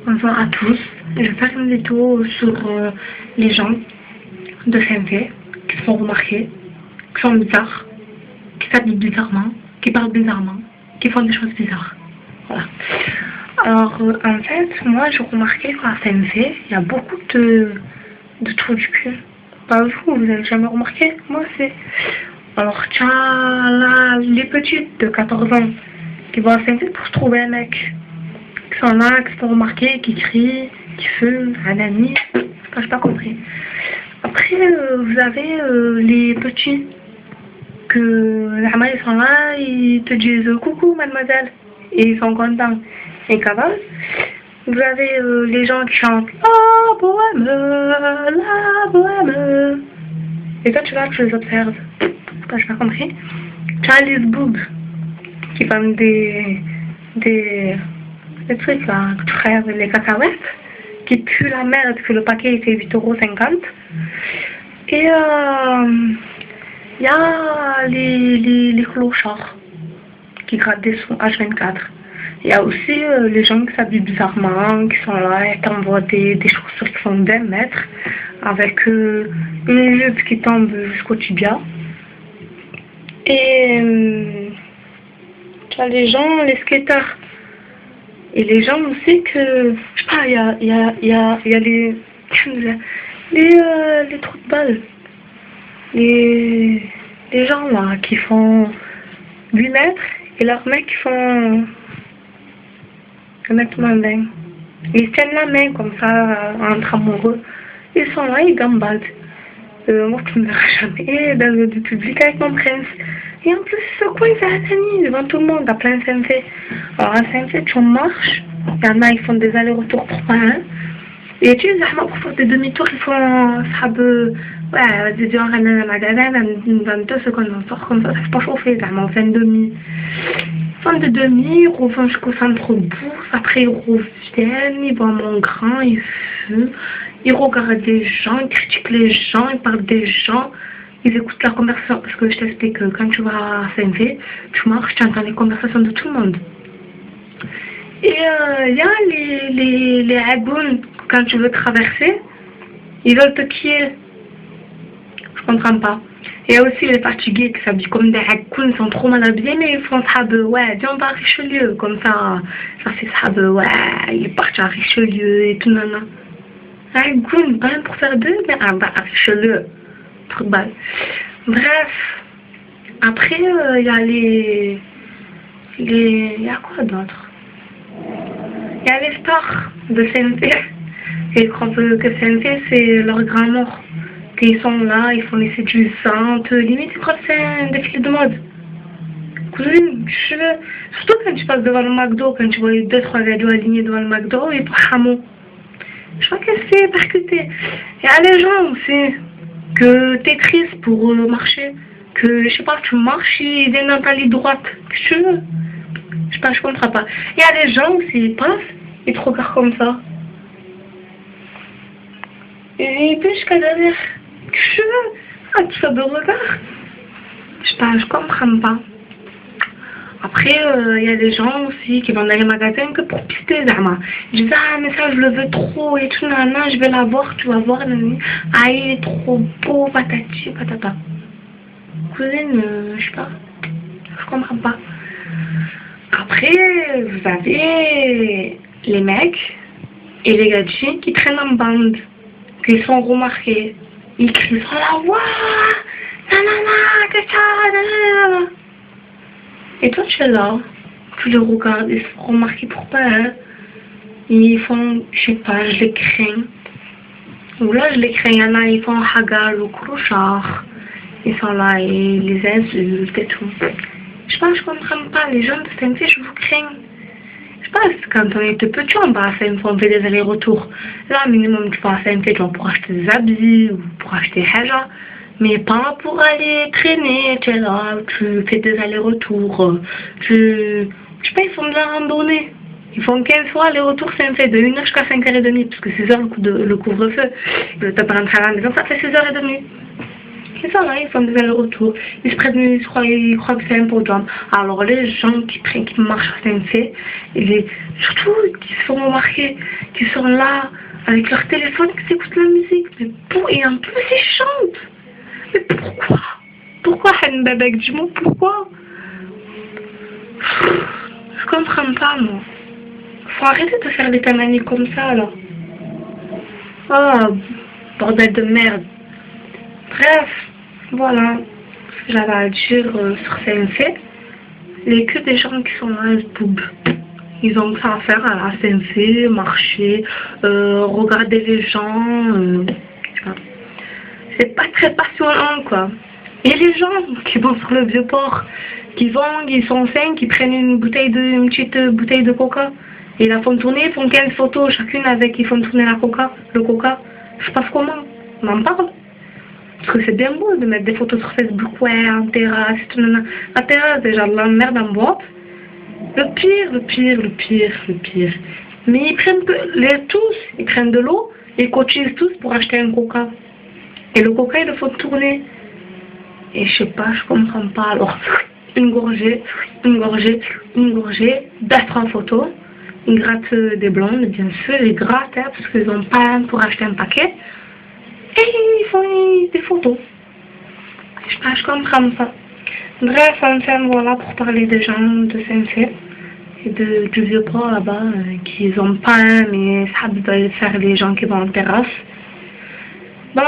Bonjour à tous. Je vais faire une vidéo sur les gens de CMV qui se font remarquer, qui sont bizarres, qui s'habillent bizarrement, qui parlent bizarrement, qui font des choses bizarres. Voilà. Alors, en fait, moi, j'ai remarqué qu'à CMV, il y a beaucoup de trous du cul. Pas vous n'avez jamais remarqué? Moi, c'est... Alors, tiens, là, les petites de 14 ans qui vont à CMV pour se trouver un mec. Qui sont là, qui se font remarquer, qui crient, qui fument, un ami. Enfin, j'ai pas compris. Après, vous avez les petits que ils sont là, ils te disent coucou mademoiselle et ils sont contents et cavalent. Vous avez les gens qui chantent la bohème. Et toi tu vas, tu les observes. Enfin, j'ai pas compris. Tu as les boobs qui vendent des trucs là que tu ferais avec les cacahuètes qui puent la merde que le paquet il fait 8,50 €. Et il y a les clochards qui grattent des sons H24. Il y a aussi les gens qui s'habillent bizarrement, qui sont là et t'envoient des chaussures qui font d'1 mètre avec une jupe qui tombe jusqu'au tibia. Et tu as les gens, les skateurs. Et les gens aussi que, je sais pas, il y a les trous de balles. Les gens là qui font 8 mètres et leurs mecs qui font 1,20 m. Ils tiennent la main comme ça entre amoureux. Ils sont là, ils gambadent. Moi je ne me verrai jamais dans le public avec mon prince. Et en plus, ce coin il fait la nuit devant tout le monde à plein CMV. Alors à CMV, tu marches, il y en a ils font des allers-retours pour pas un. Et tu sais, pour faire des demi-tours, ils font ça peut. Ouais, des gens rentrent dans le magasin, 22 secondes, on sort comme ça, ça fait pas chauffer, on fait une demi. Ils font des demi, ils reviennent jusqu'au centre bourse, après ils reviennent, ils boivent mon grand, ils fument, ils regardent des gens, ils critiquent les gens, ils parlent des gens, ils écoutent la conversation, parce que je t'explique que quand tu vas à CMV, tu marches, tu entends les conversations de tout le monde. Et il y a les agounes, quand tu veux traverser, ils veulent te quier. Je comprends pas. Il y a aussi les fatigués qui s'habillent comme des agounes, ils sont trop mal habillés, mais ils font ça, ouais, viens on va à Richelieu, comme ça fait ça, ouais, il est parti à Richelieu et tout, nanana. Agoun, pas pour faire deux, mais à Richelieu, truc balle. Bref, après, il y a il y a quoi d'autre? Il y a les stars de CNT. Et je crois que CNT, c'est leur grand mort. Ils sont là, ils font les séduisantes. Limite, je crois que c'est un défilé de mode. Cousine, surtout quand tu passes devant le McDo, quand tu vois les 2-3 gars alignés devant le McDo, et pour Hamon. Je crois que c'est percuté. Il y a les gens aussi, que t'es triste pour marcher. Que, je sais pas, tu marches, ils viennent dans ta ligne droite. Je sais pas, je comprends pas. Il y a des gens aussi, ils passent, ils te regardent comme ça. Et puis jusqu'à derrière. Tu fais de regard. Je sais pas, je comprends pas. Après, il y a des gens aussi qui vont dans les magasins que pour pister, Zama. Ils disent, ah, mais ça, je le veux trop et tout, nana, je vais l'avoir, tu vas voir, nani. Ah, il est trop beau, patati, patata. Cousine, je sais pas. Je comprends pas. Après, vous avez les mecs et les gadgets qui traînent en bande, qui sont remarqués. Ils crient sur la voix, nanana, que ça, nanana. Et toi, tu es là, tu les regardes, ils se font remarquer pour pas, hein. Ils font, je sais pas, je les crains. Ou là, je les crains, il y en a, ils font hagal ou clochard. Ils sont là et les insultent et tout. Je sais pas, je comprends pas, les gens de CMV, je vous crains. Je sais pas, quand on était petit, on va à CMV, on fait des allers-retours. Là, minimum, tu vas à CMV, tu vas pour acheter des habits ou pour acheter haja. Mais pas pour aller traîner, tu es là, tu fais des allers-retours, je sais pas, ils font de la randonnée. Ils font 15 fois aller-retour, c'est un fait de 1h jusqu'à 5h30, parce que 6h le couvre-feu. T'as pas rentré à la maison, ça fait 6h30. Ils sont là, ils font des allers-retours, ils se prennent, ils croient que c'est un podium. Alors les gens qui marchent à CNC, et surtout qui se font remarquer, qui sont là avec leur téléphone, qui écoutent la musique. Et en plus, ils chantent. Mais pourquoi? Pourquoi, Han Bebek, dis-moi pourquoi? Je comprends pas, moi. Faut arrêter de faire des tamani comme ça, là. Oh, bordel de merde. Bref, voilà ce que j'avais à dire sur CNC. Les que des gens qui sont là, ils ont ça à faire à la CNC, marcher, regarder les gens. C'est pas très passionnant, quoi. Et les gens qui vont sur le Vieux-Port, ils sont 5, ils prennent une petite bouteille de coca. Et la font tourner, ils font 15 photos chacune avec, ils font tourner le coca. Je sais pas comment, on en parle. Parce que c'est bien beau de mettre des photos sur Facebook, ouais, en terrasse, la terrasse, déjà de la merde en boîte. Le pire. Mais ils prennent ils prennent de l'eau, ils cotisent tous pour acheter un coca. Et le coca, il le faut tourner. Et je sais pas, je comprends pas. Alors, une gorgée, d'être en photo. Ils grattent des blondes, bien sûr, ils grattent, hein, parce qu'ils ont pas pour acheter un paquet. Et ils font des photos. Je sais pas, je comprends pas. Bref, enfin, voilà, pour parler des gens de Saint-Fé et du Vieux-Port là-bas, qui ont pas, mais ça doit faire les gens qui vont en terrasse. Bon,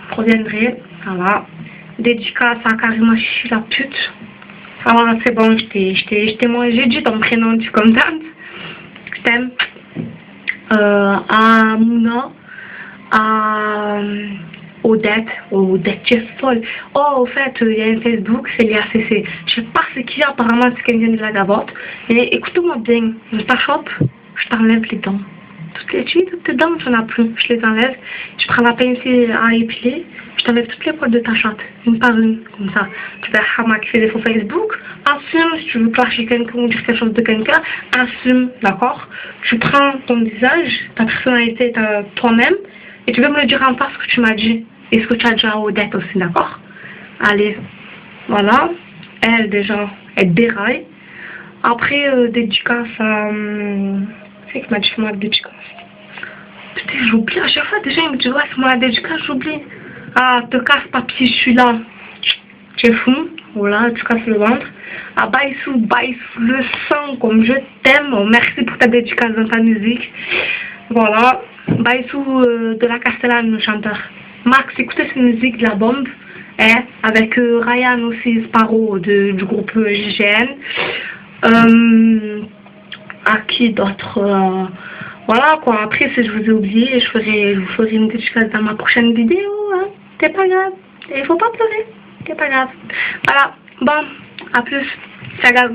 je reviendrai, voilà. Dédicace à Karima Chichi la pute. Alors c'est bon, j'ai dit ton prénom, tu contentes. Je t'aime. À Mouna, à Odette, tu es folle. Oh, au fait, il y a un Facebook, c'est l'IACC. Je sais pas ce qu'il y a, apparemment, c'est quelqu'un de la gavotte. Et écoute-moi bien, je t'achoppe, je t'enlève les dents. Toutes tes dents, tu n'en as plus. Je les enlève. Je prends la pince à épiler. Je t'enlève toutes les poils de ta chatte, une par une, comme ça. Tu vas hamaquer les faux Facebook. Assume, si tu veux clasher quelqu'un ou dire quelque chose de quelqu'un, assume, d'accord? Tu prends ton visage, ta personnalité, toi-même, et tu vas me le dire en face ce que tu m'as dit. Et ce que tu as dit à Odette aussi, d'accord? Allez, voilà. Elle, déjà, elle déraille. Après, dédicace à... c'est qui m'a dit moi la dédicace. Putain, j'oublie à chaque fois. Déjà, il me dit, ouais, c'est moi la dédicace, j'oublie. Ah, te casse, papy, je suis là. Tu es fou. Voilà, tu casses le ventre. Ah, Baïsou, le sang, comme je t'aime. Oh, merci pour ta dédicace dans ta musique. Voilà. Baïsou de la Castellane, le chanteur. Max, écoutez cette musique de la bombe. Hein, avec Ryan aussi, Sparrow du groupe GGN. À qui d'autre voilà quoi, après si je vous ai oublié, je vous ferai une dédicace dans ma prochaine vidéo, hein. C'est pas grave, il faut pas pleurer, c'est pas grave. Voilà, bon, à plus, ciao.